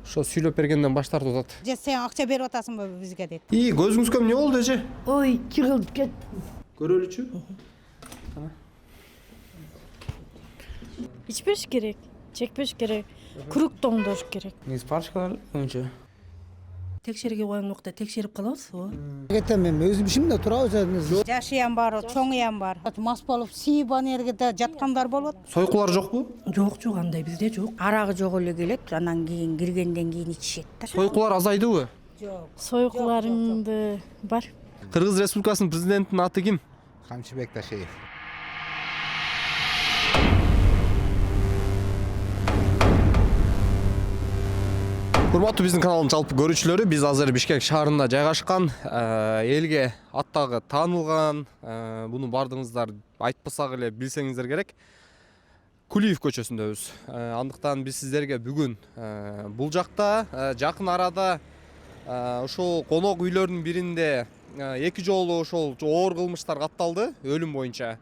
ошо сүйлөп бергенден баш тартып атат. Же сен акча берип атасыңбы бизге дейт. Көзүңүзгө эмне болду эже? Ой, жығылып кеттім. Көрөлүчү? İçmеш керек, чекпеш керек, күрүк тоңдош керек. Негизи парочкалар көбүнчө. Текшерге қойған уақытта текшеріп қаламыз. Кетем мен өзім ішімде тұрабыз. Жашыян бар, чоңуян бар. Мас болуп сийип энергиде жаткандар болот. Сойкулар жокпу? Жоқ, андай бізде жоқ. Арагы жок эле келет, анан кийин киргенден кийин ичишет да. Сойкулар азайдыбы? Жок. Soyuqlarımdı бар. Кыргыз Республикасынын президентинин аты ким? Камчыбек Ташеев. Урматтуу биздин каналдын жалпы көрүүчүлөрү, биз азыр Бишкек шаарында жайгашкан, элге аттагы таанылган, буну бардыгыңыздар айтпасак эле билсеңиздер керек. Кулиев көчөсүндөбүз. Андыктан биз сиздерге бүгүн бул жакта жакын арада ошол конок үйлөрдүн биринде эки жолу ошол оор кылмыштар катталды өлүм боюнча.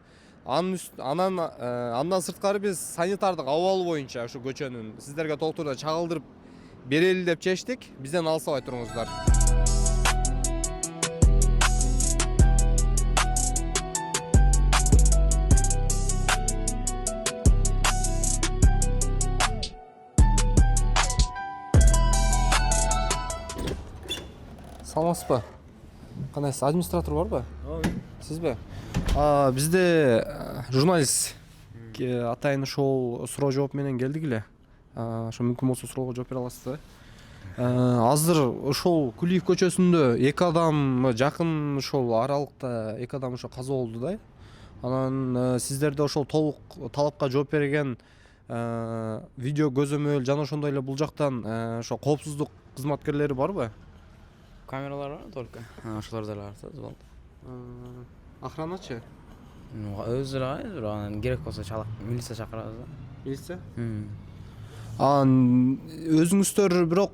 Андан сырткары биз санитардык абалы боюнча ошо көчөнүн сиздерге толтурда чагылдырып берели деп чечтик. Бизден алсабай туруңуздар. Саламатсызбы? Кандайсыз? Администратор барбы? Сизби? Бизде журналист атайын ошол суроо жооп менен келдик эле. Ошо мүмкүн болсо суроого жооп бере аласызбы? Азыр ошол Кулиев көчөсүндө эки адам жакын ошол аралыкта эки адам ошо каза болду да. Анан сиздерде ошол толук талапка жооп берген видео көзөмөл жана ошондой эле бул жактан ошо коопсуздук кызматкерлери барбы? Камералар бар только. Ошолор деле артат болду. Охраначы? Өзүлөр анан керек болсо чалак милиция чакырабыз да. Милиция? Өзүңүздөр бирок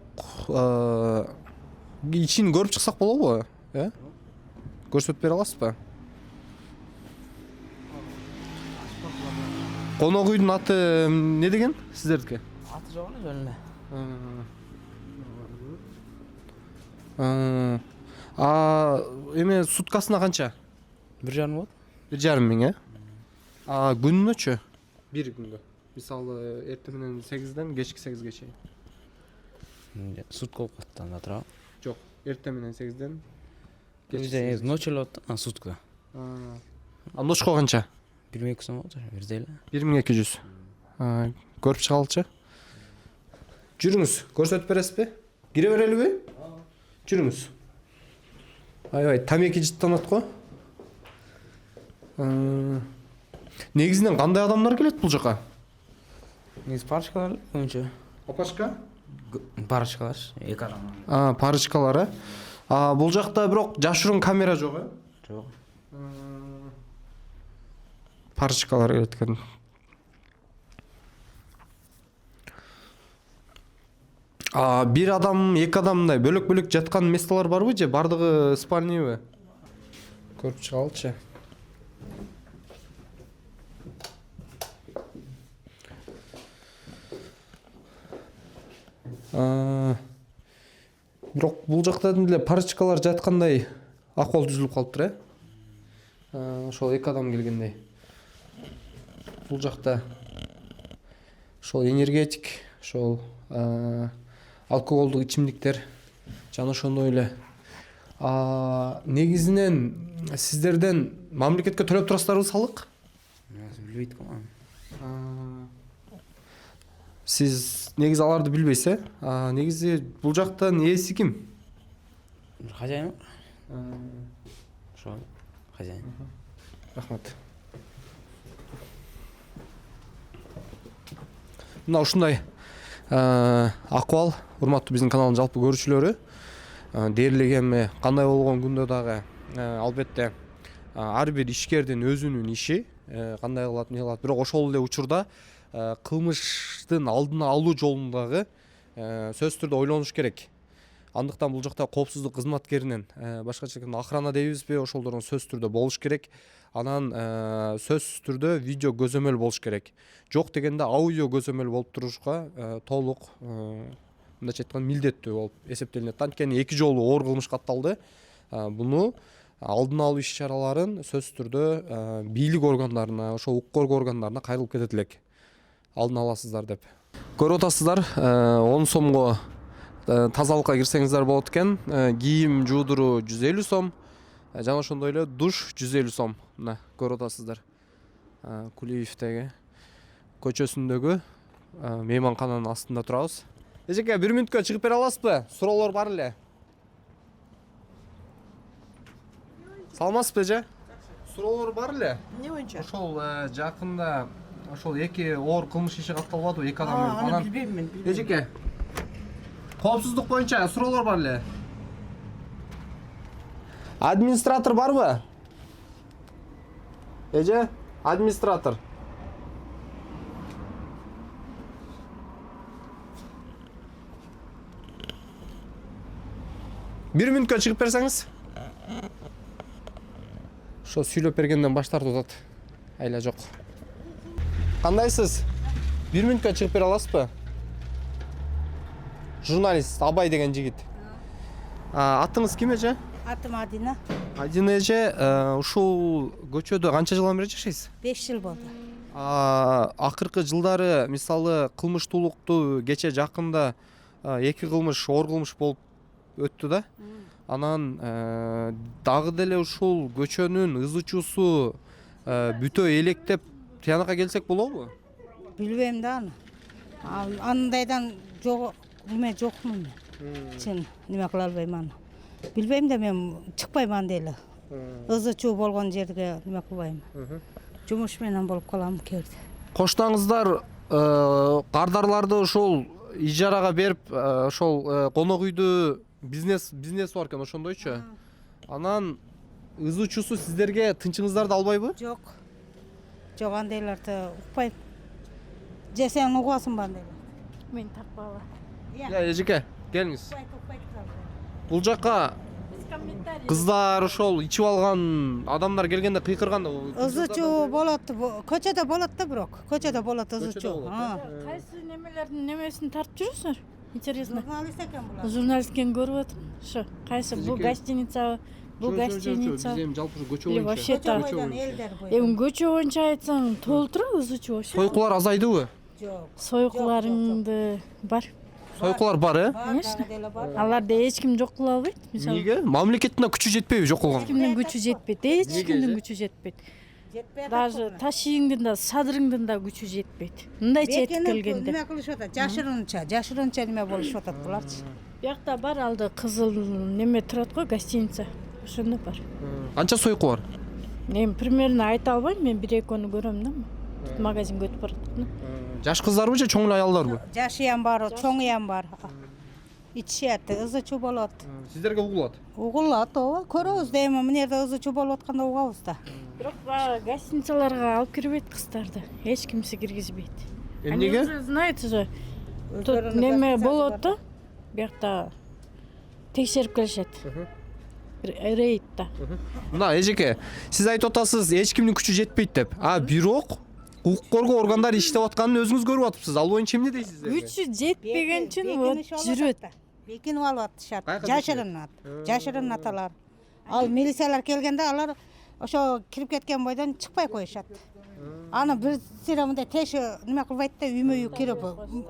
ичин көрүп чыксак болобу? Көрсөтүп бере аласызбы? Конок үйдүн аты эмне деген сиздердики? Аты жок эле жөн эле. Эме суткасына канча? 1,5 болот. 1,5 миң, күнүнөчү? Бир күндө. Мисалы эртең менен 8ден кечки 8ге чейин. Сутка болуп калат анда турабы? Жок, эртең менен 8ден Бизде ночь эле болот да, сутка. Ночко канча? 1200 сом болот, бирдей эле. 1200. Көрүп чыгалычы? Жүрүңүз, көрсөтүп бересизби? Кире берелиби? Жүрүңүз. Аябай тамеки жыттанат го. Негизинен кандай адамдар келет бул жака? Негизи парочкалар көбүнчө. Опашка? Парочкалар, эки адам. Парочкалар, бул жакта бирок жашыруун камера жок, Жок. Парочкалар келет экен. Бир адам, эки адамдай бөлөк-бөлөк жаткан местолор барбы же бардыгы спальныйбы? Көрүп чыгалычы. Бирок бул жакта деле парочкалар жаткандай акыбал түзүлүп калыптыр, Ошол эки адам келгендей. Бул жакта ошол энергетик, ошол алкоголдук ичимдиктер жана ошондой эле. Негизинен сиздерден мамлекетке төлөп турасыздарбы салык? Билбейт го. Сиз негизи аларды билбейсиз, Негизи бул жактан ээси ким? Хозяин. Ошо хозяин. Рахмат. Мына ушундай акыбал, урматтуу биздин каналдын жалпы көрүүчүлөрү. Дээрлик эми кандай болгон күндө дагы албетте ар бир ишкердин өзүнүн иши кандай кылат, эмне кылат. Бирок ошол эле учурда кылмыштын алдын алуу жолундагы сөзсүз түрдө ойлонуш керек. Андыктан бул жакта коопсуздук кызматкеринен башкача айтканда охрана дейбизби, ошолдордун сөзсүз түрдө болуш керек. Анан сөзсүз түрдө видео көзөмөл болуш керек. Жок дегенде аудио көзөмөл болуп турушка толук мындайча айтканда милдеттүү болуп эсептелинет. Анткени 2 жолу оор кылмыш катталды. Буну алдын алуу иш чараларын сөзсүз түрдө бийлик органдарына, ошо укук коргоо органдарына кайрылып кетет элек. Алдын аласыздар деп. Көрүп атасыздар, 10 сомго тазалыкка кирсеңиздер болот экен. Кийим жуудуруу 150 сом, жана ошондой эле душ 150 сом. Мына көрүп атасыздар. Кулиевдеги көчөсүндөгү мейманкананын астында турабыз. Эжеке, 1 мүнөткө чыгып бере аласызбы? Суроолор бар эле. Саламатсызбы эже? Суроолор бар эле. Не боюнча? Ошол жакында ошол 2 оор кылмыш иши катталбадыбы? 2 адам өлүп. Аны билбейм мен. Эжеке, коопсуздук боюнча суроолор бар эле. Администратор барбы? Эже, администратор. Бир мүнөткө чыгып берсеңиз. Ошо сүйлөп бергенден баш тартып атат. Айла жок. Кандайсыз? 1 мүнөткө чыгып бере аласызбы? Журналист Абай деген жигит. Атыңыз ким эже? Атым Адина. Адина эже, ушул көчөдө канча жылдан бери жашайсыз? 5 жыл болду. Акыркы жылдары мисалы кылмыштуулукту кече жакында 2 кылмыш, оор кылмыш болуп өттү да. Анан дагы деле ушул көчөнүн ызычуусу бүтө электеп тиянакка келсек болобу? Билбейм да аны. Андайдан жок, неме жокмун мен. Чын, неме кыла албайм аны. Билбейм да мен чыкпайм деле. Ызычуу болгон жерге неме кылбайм. Жумуш менен болуп калам керди. Коштаңыздар кардарларды ошол ижарага берип, ошол конок үйдү бизнес бар экен ошондойчу. Анан ызычуусу сиздерге тынчыңыздарды албайбы? Жок. Жок, андайларды укпайм. Же сен угасыңбы андайларды? Мен такпала. Эжеке, келиңиз. Бул жакка кыздар ошол ичип алган адамдар келгенде кыйкырганда Ызычуу болот, көчөдө болот да бирок. Көчөдө болот ызычуу. Кайсы немелердин немесин тартып жүрөсүңөр? Интересно. Журналист экен булар. Журналисткен көрүп атам. Ошо кайсы бул гостиница, бул гостиница. Биз эми жалпы көчө Или боюнча. вообще так. Элдер бой. Эми көчө боюнча айтсаң толтура ызычуу ошо. Сойкулар азайдыбы? Жок. Сойкуларыңды бар. Сойкулар бар, Конечно. Аларды эч ким жок кыла албайт. Мисалы, Эмнеге? Мамлекеттин күчү жетпейби жок кылган? эч кимдин күчү жетпейт. Эч кимдин күчү жетпейт. Даже ташиңдын да, садырыңдын да күчү жетпейт. Мындайча этип келгенде. Неме кылышып атат? Жашырынча неме болушуп атат буларчы. Биякта бар алды кызыл неме турат го, гостиница. Ошондо бар. Канча сойку бар? Эми примерно айта албайм, мен 1-2 көрөм да. Магазинге өтүп баратат. Жаш кыздарбы же чоң эле аялдарбы? Жашыям бар, чоңуям бар. Ичишет, ызычуу болот. Сиздерге угулат? Угулат, ооба. Көрөбүз да эми мына жерде ызычуу болуп атканда угабыз да. Бирок гостиницаларга алып кирбейт кыздарды. Эч кимси киргизбейт. Эмнеге? Знаете же, тут неме болот да. Биякта текшерип келишет. Рейдта. Мына эжеке, сиз айтып атасыз, эч кимдин күчү жетпейт деп. Бирок укук коргоо органдары иштеп атканын өзүңүз көрүп атыпсыз. Ал боюнча эмне дейсиз? Күчү жетпеген үчүн вот жүрөт. Бекинип алып атышат. Жашырынат алар. Ал милициялар келгенде алар ошо кирип кеткен бойдон чыкпай коюшат. Аны бир сыйра мындай теш неме кылбайт да, үймө-үй кирип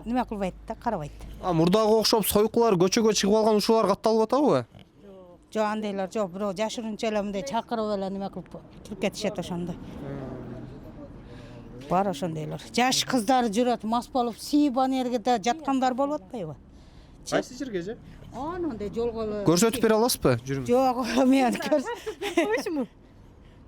неме кылбайт да, карабайт. Мурдага окшоп сойкулар көчөгө чыгып алган ушулар катталып атабы? Жок, андайлар жок, бирок жашырынча эле мындай чакырып эле неме кылып кирип кетишет ошондой. Бар ошондойлор. Жаш кыздар жүрөт, мас болуп, сийип анергеде жаткандар болуп атпайбы? Кайсы жерге же? Анандай жолго Көрсөтүп бере аласызбы? Жүрүңүз. жок, мен Койсуңбу?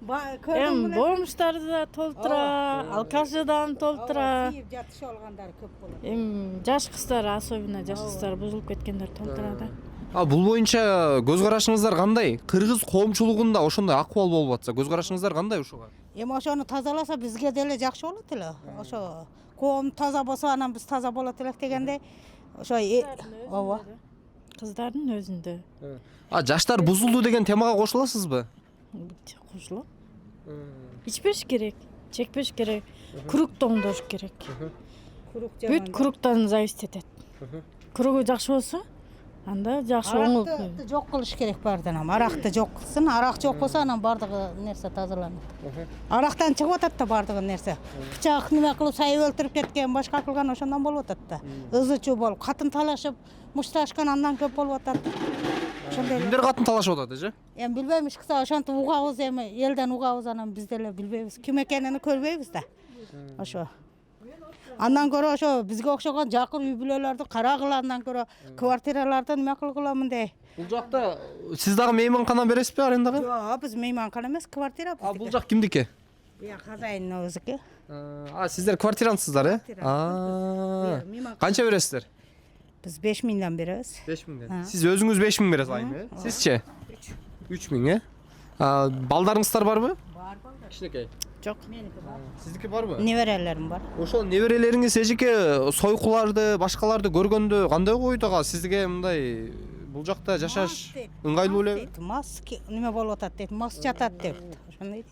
Эми бомждарды да толтура, алкашыдан толтура. Сийип жатышып алгандар көп болот. Эми жаш кыздар, особенно жаш кыздар бузулуп кеткендер толтура да. Бул боюнча көз карашыңыздар кандай? Кыргыз коомчулугунда ошондой акыбал болуп атса, көз карашыңыздар кандай ушуга? Эми ошону тазаласа бизге деле жакшы болот эле. Ошо коом таза болсо анан биз таза болот элек дегенде ошо ооба. Кыздардын өзүндө. Жаштар бузулду деген темага кошуласызбы? Кошулам. Ичпеш керек, чекпеш керек, курук тоңдош керек. Бүт куруктан зависит этет. көрөгө жакшы болсо анда жакшы оңол. Аракты жок кылыш керек баардан ам. Аракты жок кылсын. Арак жок болсо анан бардыгы нерсе тазаланат. Арактан чыгып атат да бардыгы нерсе. Бычак неме кылып сайып өлтүрүп кеткен, башка кылган ошондон болуп атат да. Ызы-чуу болуп, катын талашып, мушташкан андан көп болуп атат. Ошондой. Кимдер катын талашып атат эже? Эми билбеймиш кыса, ошентип угабыз эми, элден угабыз анан биз деле билбейбиз. Ким экенин көрбөйбүз да. Ошо. Андан көрө ошо бизге окшогон жакын үй бүлөлөрдү карагыла, андан көрө квартираларды неме кылгыла мындай. Бул жакта сиз дагы мейманкана бересизби арендага? Жок, биз мейманкана эмес, квартира биздики. Бул жак кимдики? Бия хозяиндин өзүкү. Сиздер квартирантсыздар, э? Канча бересиздер? Биз 5000 беребиз. 5000. Сиз өзүңүз 5000 бересиз айына, э? Сизчи? 3000, э? Балдарыңыздар барбы? Бар балдар. Кичинекей. Жок. Меники бар. Сиздики барбы? Неберелерим бар. Ошол неберелериңиз эжеке сойкуларды, башкаларды көргөндө кандай койду ага? Сизге мындай бул жакта жашаш ыңгайлуу элеби? Мас неме болуп атат дейт, мас жатат деп. Ошондой.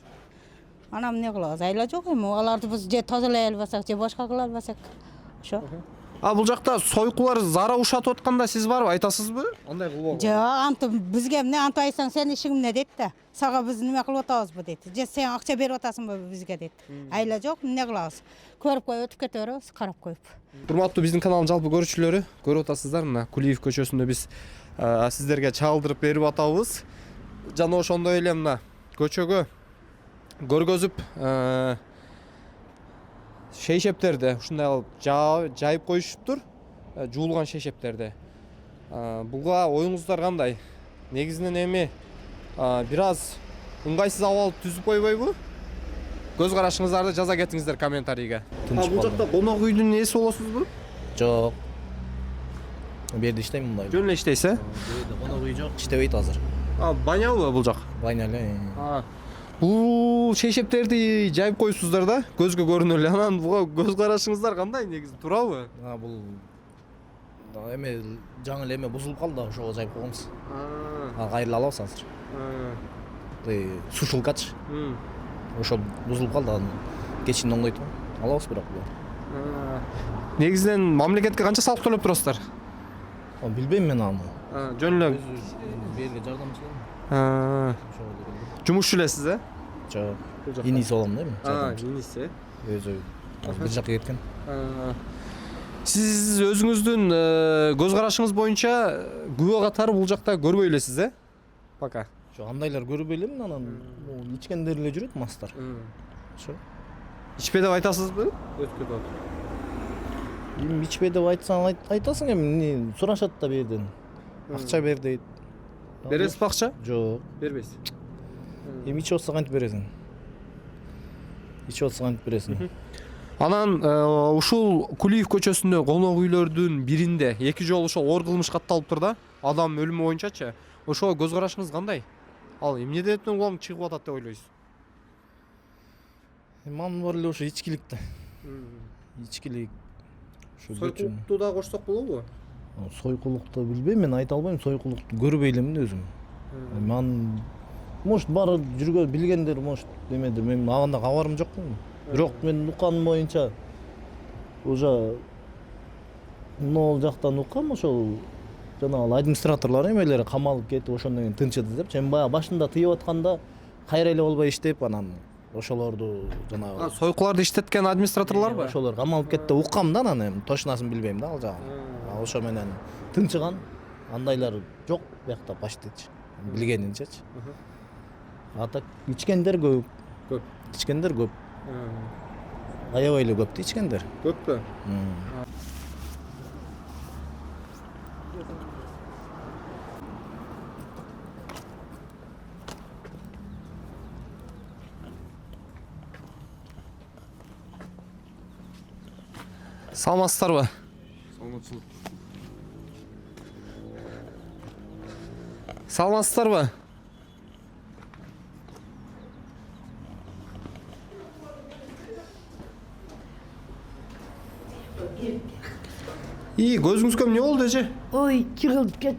Анан эмне кылабыз? Айла жок эми, аларды биз же тазалай албасак, же башка кыла албасак. Ошо. Бул жакта сойкулар зара ушатып атканда сиз барбы, айтасызбы? Андай кылбагыла. Жок, антып бизге эмне антып айтсаң сен ишиң эмне дейт да. Сага биз неме кылып атабызбы дейт. Же сен акча берип атасыңбы бизге дейт. Айла жок, эмне кылабыз? Көрүп коюп өтүп кете беребиз, карап коюп. Урматтуу биздин каналдын жалпы көрүүчүлөрү, көрүп атасыздар, мына Кулиев көчөсүндө биз сиздерге чагылдырып берип атабыз. Жана ошондой эле мына көчөгө көргөзүп шейшептерди ушундай алып жайып коюшуптур, жуулган шейшептерди. Буга оюңуздар кандай? Негизинен эми бир аз ыңгайсыз абал түзүп койбойбу? Көз карашыңыздарды жаза кетиңиздер комментарийге. Бул жакта конок үйдүн ээси болосузбу? Жок. Бу жерде иштейм мындай. Жөн эле иштейсиз, э? Бу жерде конок үй жок, иштебейт азыр. Банябы бул жак? Баня эле. Бул шейшептерди жайып коюпсуздар да, көзгө көрүнө эле. Анан буга көз карашыңыздар кандай негизи, туурабы? Бул эме жаңы эле эме бузулуп калды да, ошого жайып койгонбуз. Кайрыла алабыз азыр. Сушилкачы. Ошол бузулуп калды, кечинде оңдойт. Алабыз бирок булар. Негизинен мамлекетке канча салык төлөп турасыздар? Билбейм мен аны. Жөн эле Берге жардамчы. жумушчу элесиз, э? Жок. Иниси болом да эми. Иниси. Өзү бир жакка кеткен. Сиз өзүңүздүн көз карашыңыз боюнча күбө катары бул жакта көрбөй элесиз, э? Пока. Жок, андайлар көрбөй элем, анан ичкендер эле жүрөт мастар. Ошо. Ичпе деп айтасызбы? Өткө топ. Эми ичпе деп айтсаң айтасың эми, сурашат да бу жерден. Акча бер дейт. Бересизби акча? Жок. Бербейсиз. Эми ичип атса кантип бересиң? Ичип атса кантип бересиң? Анан ушул Кулиев көчөсүндө конок үйлөрдүн биринде 2 жолу ошол оор кылмыш катталыптыр да, адам өлүмү боюнчачы. Ошого көз карашыңыз кандай? Ал эмне себептен улам чыгып атат деп ойлойсуз? Мамын бар эле ошо ичкилик да. Ичкилик. Сойкулукту да кошсок болобу? Сойкулукту билбейм, мен айта албайм, сойкулукту көрбөй элемин өзүм. Мен может бар жүргөн билгендер может эмедир, мен анда кабарым жок. Бирок мен укканым боюнча уже могул жактан уккам, ошол жанагы администраторлор эмелери камалып кетип ошондон кийин тынчыды деп. Мен баягы башында тыйып атканда кайра эле болбой иштеп, анан ошолорду жанагы сойкуларды иштеткен администраторлорбу? Ошолор камалып кетти, уккам да, анан эми точносын билбейм да ал жагын. Ошо менен тынчыган андайлар жок биякта почтичи, билгенимчечи. А так ичкендер көп. Көп. Ичкендер көп. Аябай эле көп да ичкендер. Көппү? Саламатсыздарбы? Саламатсыздарбы? Көзүңүзгө эмне болду эже? Ой, жыгылып кет.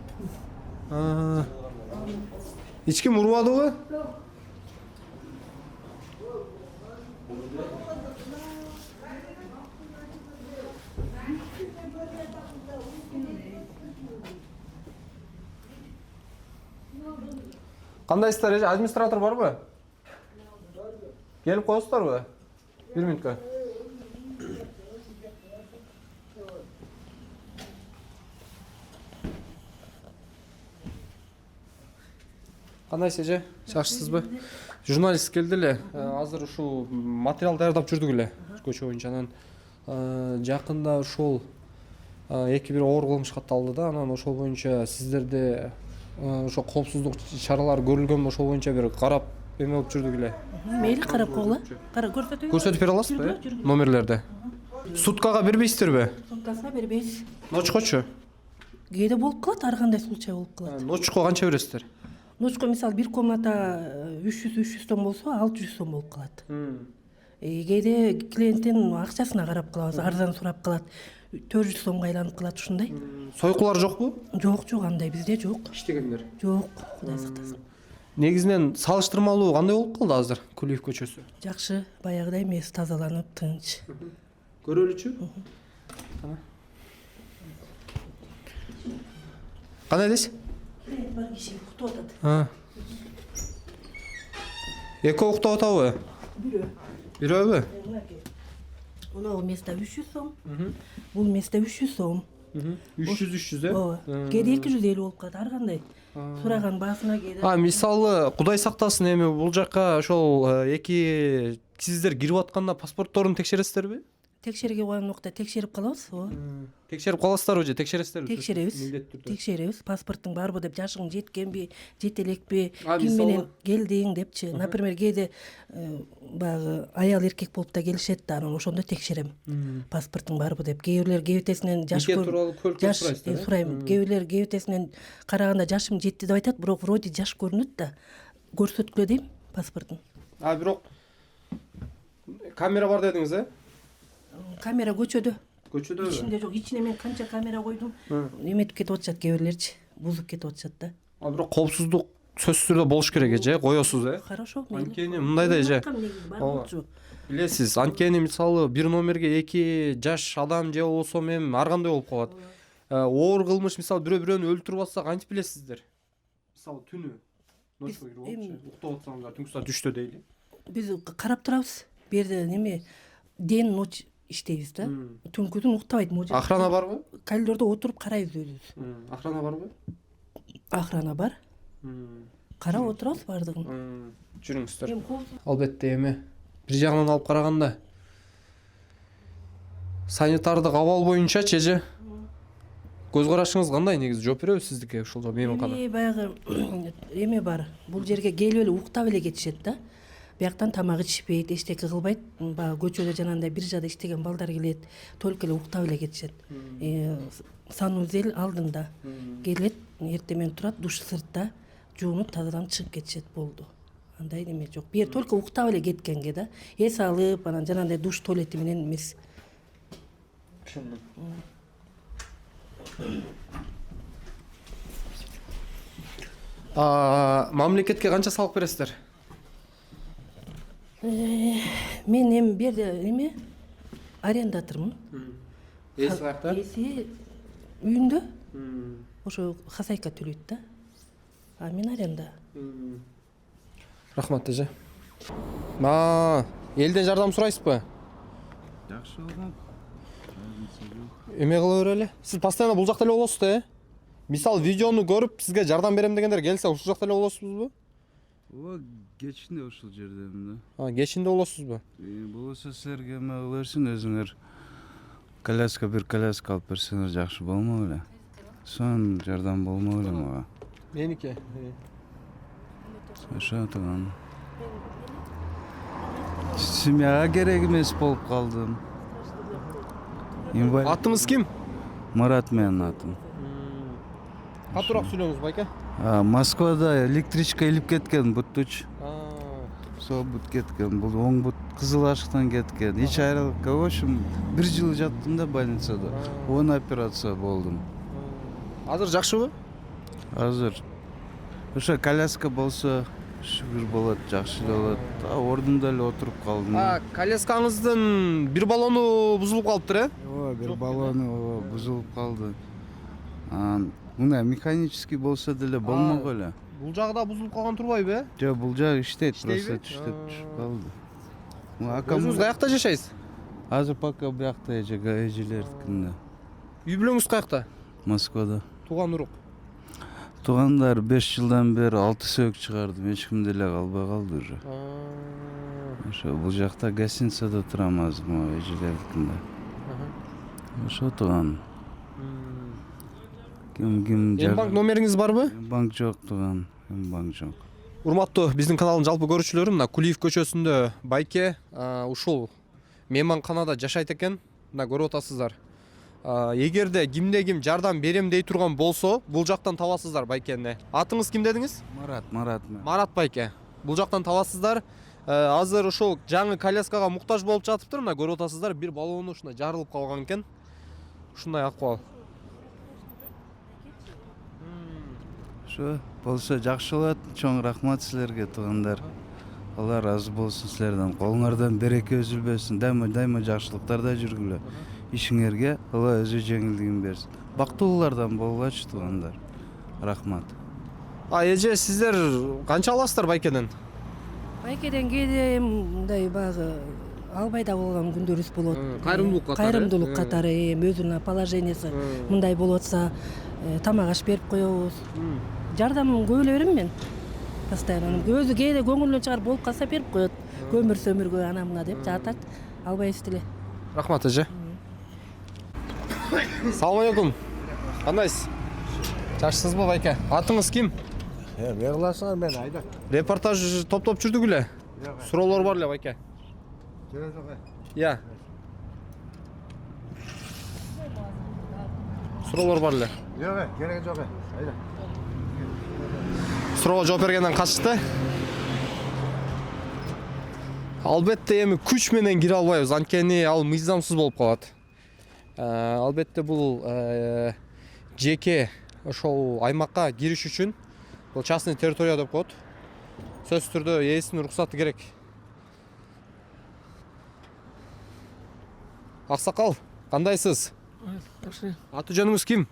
Эч ким урбадыбы? Кандайсыздар эже? Администратор барбы? Келип коесуздарбы? 1 минутка. Кандайсыз эже? Жакшысызбы? Журналист келди эле. Азыр ушул материал даярдап жүрдүк эле көчө боюнча. Анан жакында ошол 2-1 оор кылмыш катталды да. Анан ошол боюнча сиздерде ошо коопсуздук чаралары көрүлгөнбү? Ошол боюнча бир карап эме болуп жүрдүк эле. Мейли карап койгула. Кара көрсөтөбүз. Көрсөтүп бере аласызбы? Номерлерди. Суткага бербейсиздерби? Суткасына бербейбиз. Ночкочу? Кээде болуп калат, ар кандай случай болуп калат. Ночко канча бересиздер? Ночко мисалы бир комната 300 сом болсо 600 сом болуп калат. Кээде клиенттин акчасына карап калабыз, арзан сурап калат. 400 сомго айланып калат ушундай. Сойкулар жокпу? Жок, андай бизде жок. Иштегендер. Жок, Кудай сактасын. Негизинен салыштырмалуу кандай болуп калды азыр Кулиев көчөсү? Жакшы, баягыдай эмес, тазаланып, тынч. Көрөлүчү? Кандай дейсиз? Бар киши уктап атат. Экөө уктап атабы? Бирөө. Бирөөбү? Мына место 300 сом. Бул место 300 сом. 300 Ооба. Кээде 250 болуп калат, ар кандай. Сураган баасына кээде. Мисалы, Кудай сактасын, эми бул жакка ошол эки сиздер кирип атканда паспортторун текшересиздерби? Текшерге койгон убакта текшерип калабыз, ооба. Текшерип каласыздарбы же текшересиздерби? Текшеребиз, паспортуң барбы деп, жашың жеткенби, жете элекпи, ким менен келдиң депчи. Например, кээде баягы аял эркек болуп да келишет да, анан ошондо текшерем. Паспортуң барбы деп. Кээ бирлер кебетесинен жаш сурайм. Кээ бирлер кебетесинен караганда жашым жетти деп айтат, бирок вроде жаш көрүнөт да. Көрсөткүлө дейм паспортун. Бирок камера бар дедиңиз, Камера көчөдө. Көчөдө. Ичинде жок, ичине мен канча камера койдум. Эметип кетип атышат кээ бирлерчи, бузуп кетип атышат да. Бирок коопсуздук сөзсүз түрдө болуш керек эже, коесуз, Хорошо, мейли. Анткени мындай да эже. Билесиз, анткени мисалы бир номерге 2 жаш адам же болбосо эми ар кандай болуп калат. Оор кылмыш мисалы бирөө-бирөөнү өлтүрүп атса кантип билесиздер? Мисалы түнү ночко кирип алып, уктап атсаңдар, түнкү саат 3тө дейли. Биз карап турабыз. Бу жерде неме ден ночь иштейбиз да. Түнкүдүн уктабайт могу. Охрана барбы? Коридордо отуруп карайбыз өзүбүз. Охрана барбы? Охрана бар. Карап отурабыз бардыгын. Жүрүңүздөр. Албетте эми бир жагынан алып караганда санитардык абал боюнча-чы эже көз карашыңыз кандай? Негизи жооп беребиз сиздике ушул мейманкана. Баягы эме бар. Бул жерге келип эле уктап эле кетишет да. Бияктан тамак ичпейт, эчтеке кылбайт. Баягы көчөдө жанагындай бир жада иштеген балдар келет, только эле уктап эле кетишет. Санузел алдында келет, эртең турат, душ сыртта, жуунуп тазаланып чыгып кетишет, болду. Андай неме жок. Бир только уктап эле кеткенге да, эс алып, анан жанагындай душ туалети менен эмес. Мамлекетке канча салык бересиздер? Мен эми бу жерде эме арендатормун. Эси каякта? Эси үйүндө. Ошо хозяйка төлөйт да. А мен аренда. Рахмат эже. Элден жардам сурайсызбы? Жакшы болгон. Эме кыла берели. Сиз постоянно бул жакта эле болосуз да, Мисалы видеону көрүп сизге жардам берем дегендер келсе ушул жакта эле болосузбу? Ооба, кечинде ушул жердемин да. Кечинде болосузбу? Болосо силерге эме кыла берсин, өзүңөр бир коляска алып берсеңер жакшы болмок эле. Сон жардам болмок эле мага. Меники. Ошо турган. Семьяга керек эмес болуп калдым. Атыңыз ким? Марат менин атым. Катуураак сүйлөңүз, байке. Москвада электричка илип кеткен, буттуч. Сол бут кеткен, бул оң бут кызыл ашыктан кеткен. Эч айрылыкка, в общем, 1 жыл жаттым да больницада. 10 операция болдум. Азыр жакшыбы? Азыр. Ошо коляска болсо шүгүр болот, жакшы эле болот. Ордунда эле отуруп калдым. Коляскаңыздын бир баллону бузулуп калыптыр, Ооба, бир баллону бузулуп калды. Мына механический болсо деле болмок эле. Бул жагы да бузулуп калган турбайбы? Жок, бул жак иштейт, Иштейби? просто түштөп түшүп калды. Өзүңүз каякта жашайсыз? Азыр пока биякта эжелердикинде. Үй бүлөңүз каякта? Москвада. Тууган урук. Туугандар 5 жылдан бери 6 сөк чыгардым. Эч ким деле калбай калды уже. Ошо бул жакта гостиницада турам азыр, могу эжелердикинде. Ошо тууган. Ким Банк номериңиз барбы? Банк жок тууган. Банк жок. Урматтуу биздин каналдын жалпы көрүүчүлөрү, мына Кулиев көчөсүндө байке ушул мейманканада жашайт экен. Мына көрүп атасыздар. Эгерде кимде ким жардам берем дей турган болсо, бул жактан табасыздар байкени. Атыңыз ким дедиңиз? Марат. Марат байке. Бул жактан табасыздар. Азыр ошол жаңы коляскага муктаж болуп жатыптыр. Мына көрүп атасыздар, бир баллону ушундай жарылып калган экен. Ушундай акыбал. Ошо болсо жакшы болот. Чоң рахмат силерге туугандар. Алла ыраазы болсун силерден. Колуңардан береке үзүлбөсүн. Дайыма жакшылыктарда жүргүлө. Ишиңерге Алла өзү жеңилдигин берсин. Бактылуулардан болгулачы туугандар. Рахмат. Эже, сиздер канча аласыздар байкеден? Байкеден кээде мындай баягы албай да болгон күндөрүбүз болот. Кайрымдуулук катары. Кайрымдуулук катары, өзүнүн положениясы мындай болуп атса, тамак аш берип коебуз. Жардам көп эле берем мен. Постоянно. Өзү кээде көңүлүнөн чыгарып болуп калса берип коет. Көмүр сөмүргө ана мына деп, жатат. Албайбыз деле. Рахмат эже. Салам алейкум. Кандайсыз? Жакшысызбы байке? Атыңыз ким? Мен кыласыңар, мен айда. Репортаж топтоп жүрдүк эле. Суроолор бар эле байке. Я. Суроолор бар эле. Жок, кереги жок. Айда. Суроого жооп бергенден качты. Албетте эми күч менен кире албайбыз, анткени ал мыйзамсыз болуп калат. Албетте бул жеке ошол аймакка кириш үчүн бул частный территория деп коет. Сөзсүз түрдө ээсинин уруксаты керек. Аксакал, кандайсыз? Жакшы. Аты жөнүңүз ким?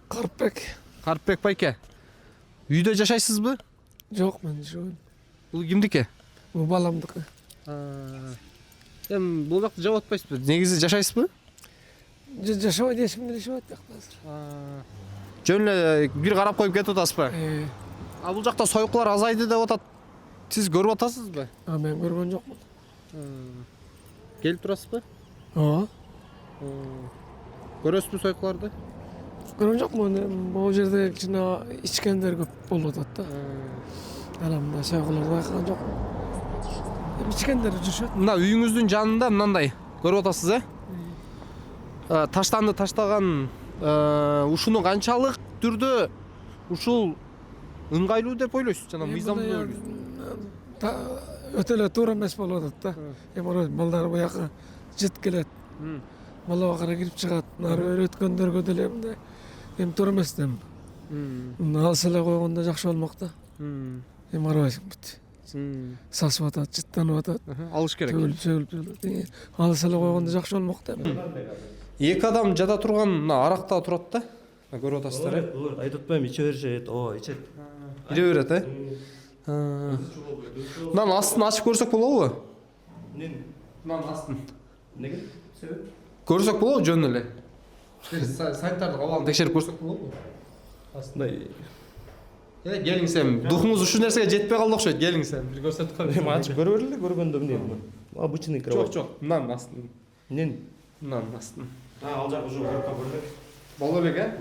Карпбек. Карпбек байке. Үйдө жашайсызбы? Жок, мен жок. Бул кимдики? Бул баламдыкы. Эми бул жакта жашап атпайсызбы? Негизи жашайсызбы? Жашабайт, эчим делешип атат азыр. Жөн эле бир карап коюп кетип атасызбы? Бул жакта сойкулар азайды деп атат. Сиз көрүп атасызбы? Мен көргөн жокмун. Келип турасызбы? Ооба. Көрөсүзбү сойкуларды? Көргөн жокмун. Бул жерде кичине ичкендер көп болуп атат да. Анан мына сойкуларды байкаган жокмун. Ичкендер жүрүшөт. Мына үйүңүздүн жанында мындай көрүп атасыз, таштанды таштаган ушуну канчалык түрдө ушул ыңгайлуу деп ойлойсуз, жана мыйзамдуу деп ойлойсуз? Өтө эле туура эмес болуп атат да. Эми балдар буяка жыт келет. Бала бакара кирип чыгат. Нары өткөндөргө деле мындай эми туура эмес да. Алыс эле койгондо жакшы болмок да. Эми арабайсың бүт. Сасып атат, жыттанып атат. Алыш керек. Сөйлүп. Алыс эле койгондо жакшы болмок да. Эки адам жада турган мына аракта турат да. Көрүп атасыздар, Айтып атпайм, иче беришет. Ооба, ичет. Ире берет, Мынанын астын ачып көрсөк болобу? Мынанын астын. Неге? Себеп? Көрсөк болобу жөн эле? Сайттарды кабагын текшерип көрсөк болобу? Астындай. Келиңиз эми. Духуңуз ушул нерсеге жетпей калды окшойт. Келиңиз эми. Бир көрсөтүп коеюн. Эми ачып көрө берле, көргөндө эмне? Обычный кровать. Жок, мынанын астын. Эмнени? Мынанын астын. Ал жак уже көрүп көрдүк. Боло элек,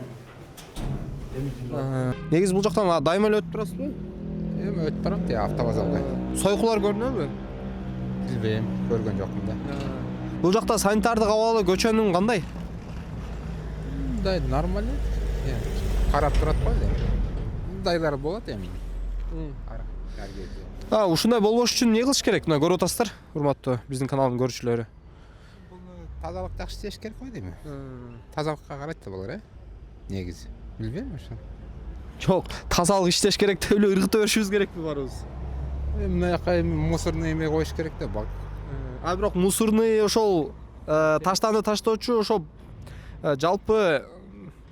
Негизи бул жактан дайыма эле өтүп турасызбы? Эми өтүп барам, автовокзалга. Сойкулар көрүнөбү? Билбейм, көргөн жокмун да. Бул жакта санитардык абалы көчөнүн кандай? Мындай нормально. Карап турат го эми. Мындайлар болот эми. Ушундай болбош үчүн эмне кылыш керек? Мына көрүп атасыздар, урматтуу биздин каналдын көрүүчүлөрү. Тазалык жакшы иштеш керек го дейм. Тазалыкка карайт да булар, негизи. Билбейм ошо. Жок, тазалык иштеш керек деп эле ыргыта беришибиз керекпи барыбыз? Мына жака эми мусорный эме коюш керек да, бак. Бирок мусорный ошол таштанды таштоочу ошо жалпы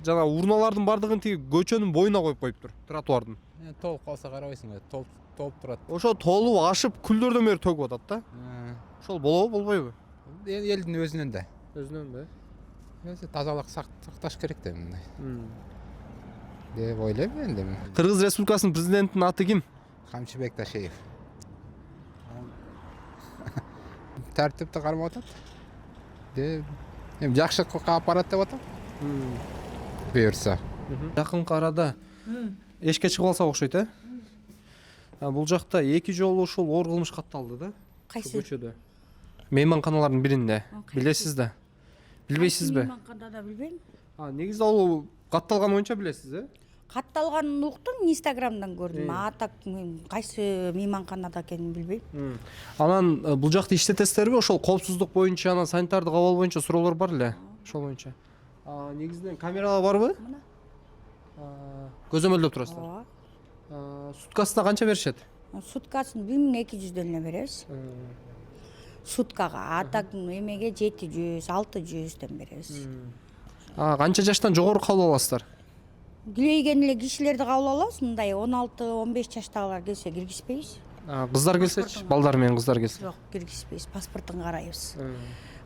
жана урналардын бардыгын тиги көчөнүн боюна коюп коюптур, тротуардын. Толуп калса карабайсың го, толуп турат. Ошо толуп ашып күлдөрдөн бери төгүп атат да. Ошол болобу, болбойбу? Элдин өзүнөн да. Өзүнөн да. Өзү тазалык сакташ керек да мындай. Деп ойлойм энди. Кыргыз Республикасынын президентинин аты ким? Камчыбек Ташеев. Тартипти кармап атат. Эми жакшылыкка алып барат деп атам. Буюрса. Жакынкы арада эшикке чыгып алсак окшойт, э? Бул жакта 2 жолу ушул оор кылмыш катталды да. Кайсы? Көчөдө. Мейманканалардын биринде. Билесиз да. Билбейсизби? Мейманканада билбейм. Негизи ал катталган боюнча билесиз, э? Катталганын уктум, Инстаграмдан көрдүм. Так кайсы мейманканада экенин билбейм. Анан бул жакты иштетесиздерби? Ошол коопсуздук боюнча, анан санитардык абал боюнча суроолор бар эле. Ошол боюнча. Негизинен камералар барбы? Мына. Көзөмөлдөп турасыздар. Ооба. Суткасына канча беришет? Суткасын 1200дөн эле беребиз. Суткага, так эмеге 700, 600дөн беребиз. Канча жаштан жогору кабыл аласыздар? Dileygen эле кишилерди кабыл алабыз. Мындай 16-15 жаштагылар келсе киргизбейбиз. Кыздар келсечи, балдар менен кыздар келсе. Жок, киргизбейбиз. Паспортун карайбыз.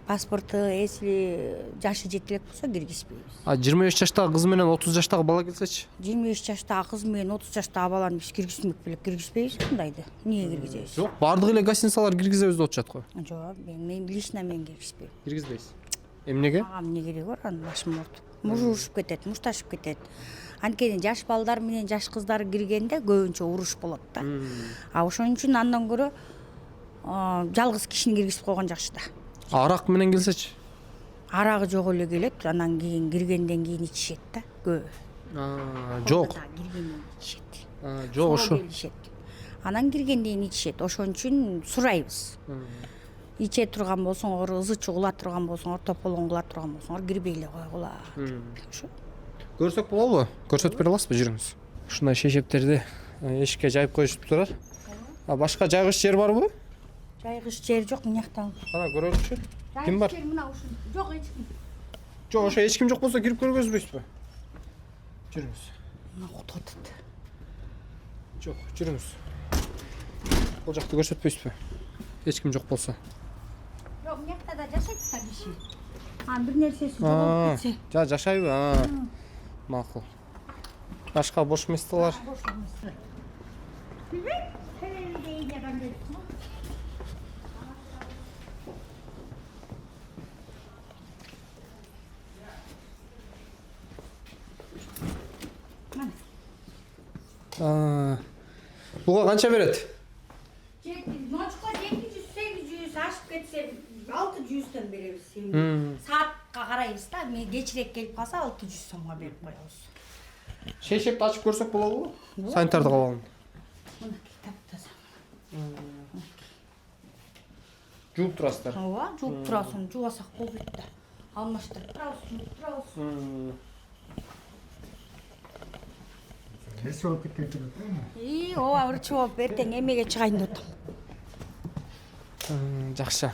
Паспорту если жашы жетелек болсо киргизбейбиз. 25 жаштагы кыз менен 30 жаштагы бала келсечи? 25 жаштагы кыз менен 30 жаштагы баланы биз киргизмек белек киргизбейбиз мындайды. Эмнеге киргизебиз? Жок, бардык эле гостиницалар киргизебиз деп атышат го. Жок, мен лично мен киргизбейм. Киргизбейсиз. Эмнеге? Мага эмне кереги бар, анын башым ооруп. Мужушуп кетет, мушташып кетет. Анткени жаш балдар менен жаш кыздар киргенде көбүнчө уруш болот да. Ошон үчүн андан көрө жалгыз кишини киргизип койгон жакшы да. Арак менен келсечи? Арагы жок эле келет, анан кийин киргенден кийин ичишет да, көбү. Жок. Киргенден ичишет. Жок, ошо. Анан киргенден ичишет. Ошон үчүн сурайбыз. Иче турган болсоңор, ызы чугула турган болсоңор, тополоң кыла турган болсоңор кирбей эле койгула. Ошо. Көрсөк болобу? Көрсөтүп бере аласызбы жүрүңүз? Ушундай шешептерди эшикке жайып коюшуп турар. Башка жайгыш жер барбы? Жайгыш жер жок, мынаяктан. Кана көрөлүкчү. Ким бар? Мына ушул. Жок, эч ким. Жок, ошо эч ким жок болсо кирип көргөзбөйсүзбү? Жүрүңүз. Мына кутатат. Жок, жүрүңүз. Бул жакты көрсөтпөйсүзбү? Эч ким жок болсо. Жок, мынякта да жашайт да киши. Бир нерсеси жоголуп кетсе. Жашайбы? Макул. Башка бош месталар? Билбейм. Телевизионде кандай. Буга канча берет? Ночко 700-800 ашып кетсе 600дөн беребиз. Саатка карайбыз да, мен кечирээк келип калса 600 сомго берип коебуз. Шешепти ачып көрсөк болобу? Санитардык абалын. Мына таптаса. Жууп турасыздар. Ооба, жууп турасың, жуасак болбойт да. Алмаштырып турабыз, жууп турабыз. Нерсе болуп кеткен турат. Ооба, ырчы болуп эртең эмеге чыгайын деп атам. Жакшы.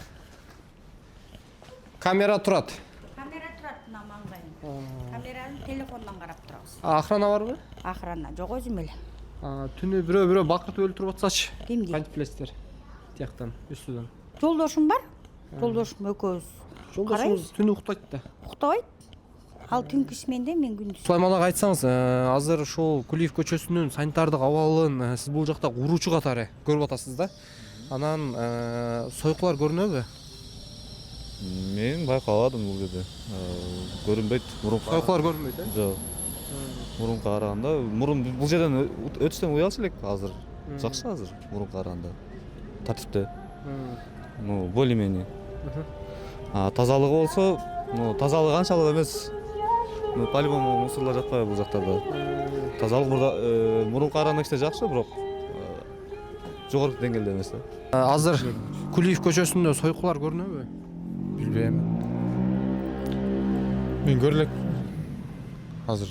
Камера турат. Камера турат мына маңдайым. Камераны телефондон карап турабыз. Охрана барбы? Охрана жок, өзүм эле. Түнү бирөө бакыртып өлтүрүп атсачы. Кимди? Кантип билесиздер? Тияктан, үстүдөн. Жолдошум бар. Жолдошум экөөбүз. Жолдошуңуз түнү уктайт да. Уктабайт. Ал түнкү сменде, мен күндүз. Сулайман ага айтсаңыз, азыр ушул Кулиев көчөсүнүн санитардык абалын сиз бул жакта уруучу катары көрүп атасыз да. Анан сойкулар көрүнөбү? Мен байкабадым бул жерде. Көрүнбөйт. Сойкулар көрүнбөйт, э? Жок. Мурунга караганда, мурун бул жерден өтүштөн уялчу элек азыр. Жакшы азыр мурунга караганда. Тартипте. Более-менее. Тазалыгы болсо, тазалыгы анчалык эмес. По-любому мусорлар жатпайбы бул жактарда. Тазалык мурунга караганда кичине жакшы, бирок жогорку деңгээлде эмес да. Азыр Кулиев көчөсүндө сойкулар көрүнөбү? Билбейм. Мен көрө элек. Азыр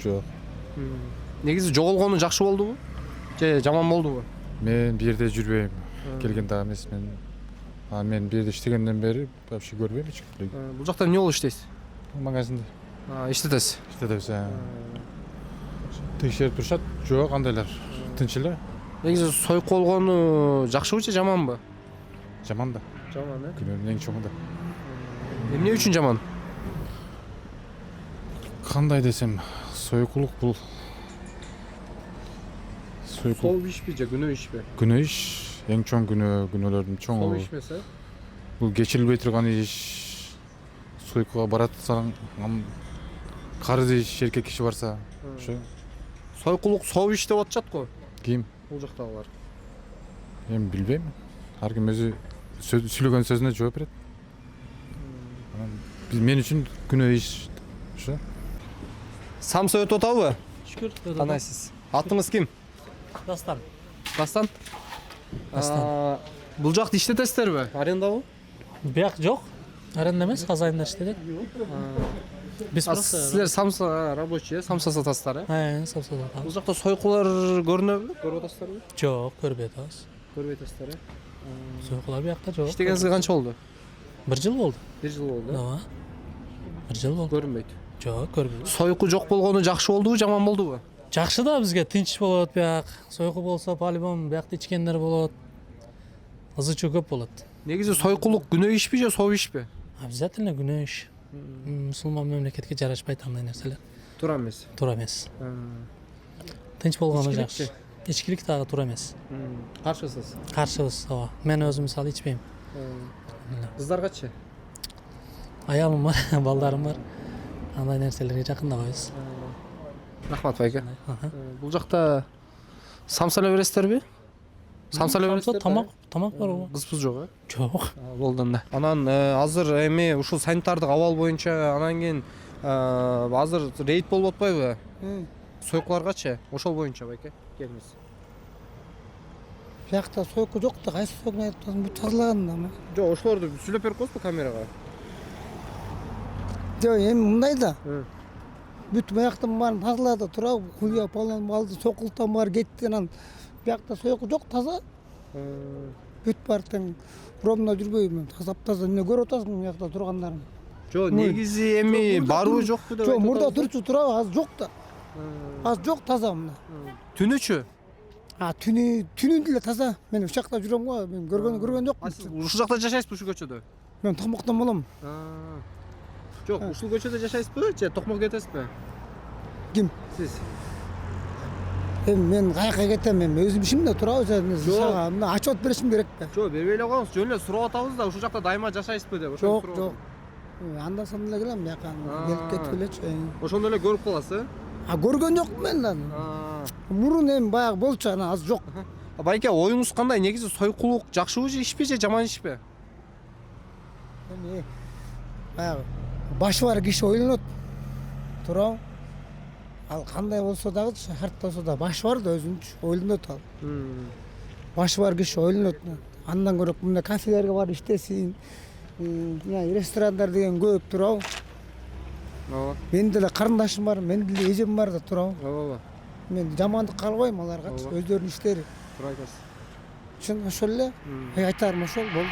жок. Негизи жоголгону жакшы болдубу? Же жаман болдубу? Мен бир жерде жүрбөйм. Келген дагы эмес мен. Мен бир жерде иштегенден бери вообще көрбөйм эч кимди. Бул жакта эмне болуп иштейсиз? Магазинде. иштетесиз. иштетебиз. Текшерип турушат. Жок, андайлар тынч эле. Негизи союк болгону жакшыбы же жаманбы? Жаман да. Жаман, Күнөөнүн эң чоңу да. Эмне үчүн жаман? Кандай десем, союкулук бул Сол ишпи же күнөө ишпи? күнөө иш, эң чоң күнөөлөрдүн чоңу. Сол ишмесе? Бул кечирилбей турган иш. Союкка барат саң, карыз иш, эркек киши барса, ошо. Союкулук соо иш деп атышат го. Ким? Бул жактагылар. Эми билбейм. Ар ким өзү сүйлөгөн сөзүнө жооп берет. Мен үчүн күнөө иш. Ошо. Самса өтүп атабы? Шүкүр. Кандайсыз? Атыңыз ким? Дастан. Дастан? Дастан. Бул жакты иштетесиздерби? Арендабы? Бияк жок. Аренда эмес, хозяинда иштедик. Биз просто Силер самса рабочий, самса сатасыздар, самса Бул жакта союкулар көрүнөбү? Көрүп атасыздарбы? Жок, көрбөй атабыз. Көрбөй атасыздар, Союкулар биякта жок. Иштегениңизге канча болду? 1 жыл болду. 1 жыл болду. Ооба. 1 жыл болду. Көрүнбөйт. Жок, көрбөйм. Союку жок болгону жакшы болдубу, жаман болдубу? Жакшы да, бизге тынч болот бияк. Союку болсо, по-любому биякта ичкендер болот. Ызы-чуу көп болот. Негизи союкулук күнөө ишпи же соо ишпи? Обязательно күнөө иш. Мусулман мамлекетке жарашпайт андай нерселер. Туура эмес. Туура эмес. Тынч болгону Ичкилик жакшы. же? Ичкилик дагы туура эмес. Каршысыз. Каршыбыз, ооба. Мен өзүм мисалы ичпейм. Кыздаргачы? Аялым бар, балдарым бар. Андай нерселерге жакындабайбыз. Рахмат байке. Бул жакта самса эле бересиздерби? Самса эле бересиздер? Тамак бар ооба. Кыз жок, Жок. Болду анда. Анан азыр эми ушул санитардык абал боюнча анан кийин азыр рейд болуп атпайбы? Союкуларгачы? Ошол боюнча байке келиңиз. Бияқта союку жок да, кайсы союкун айтып атасың, бут тазалаган да. Жок, ошолорду сүйлөп берип коесузбу камерага? Жок, эми мындай да. Бүт бияктан баарын тазалады, тура куя полон алды, сокултан бар кетти, анан бияқта союку жок, таза. Бүт бар тең ровно жүрбөйм, таза эмне көрүп атасың бияқта тургандарын. Жок, негизи эми барбы жокпу деп айтып. Жок, мурда турчу тура, азыр жок да. Азыр жок, таза мына. Түнүчү? Түнү деле таза. Мен ушул жакта жүрөм го, мен көргөн жокмун. Ушул жакта жашайсызбы, ушул көчөдө? Мен Токмоктон болом. Жок, ушул көчөдө жашайсызбы же Токмок кетесизби? Ким? Сиз. Эми мен каяка кетем, мен өзүм ишимде турабы, сага мына ачып беришим керекпи? Жок, бербей эле коюңуз. Жөн эле сурап атабыз да, ушул жакта дайыма жашайсызбы деп. Жок, жок. Анда санда эле келем бияка, келип кетип элечи. Ошондо эле көрүп каласыз? Көргөн жокмун мен да. Мурун эми баягы болчу, анан азыр жок. Байке, оюңуз кандай? Негизи союкулук жакшыбы же ишпи же жаман ишпи? Эми баягы башы бар киши ойлонот. Туурабы? Ал кандай болсо дагы, шарт болсо да башы бар да өзүнчө ойлонот ал. Башы бар киши ойлонот. Андан көрөп мына кафелерге барып иштесин. Ресторандар деген көп, туурабы? Ооба. Менин деле карындашым бар, менин деле эжем бар да, туурабы? Ооба. Мен жамандык кылбайм аларга, өздөрүнүн иштери. Туура айтасыз. Ошол эле айтарым ошол болду.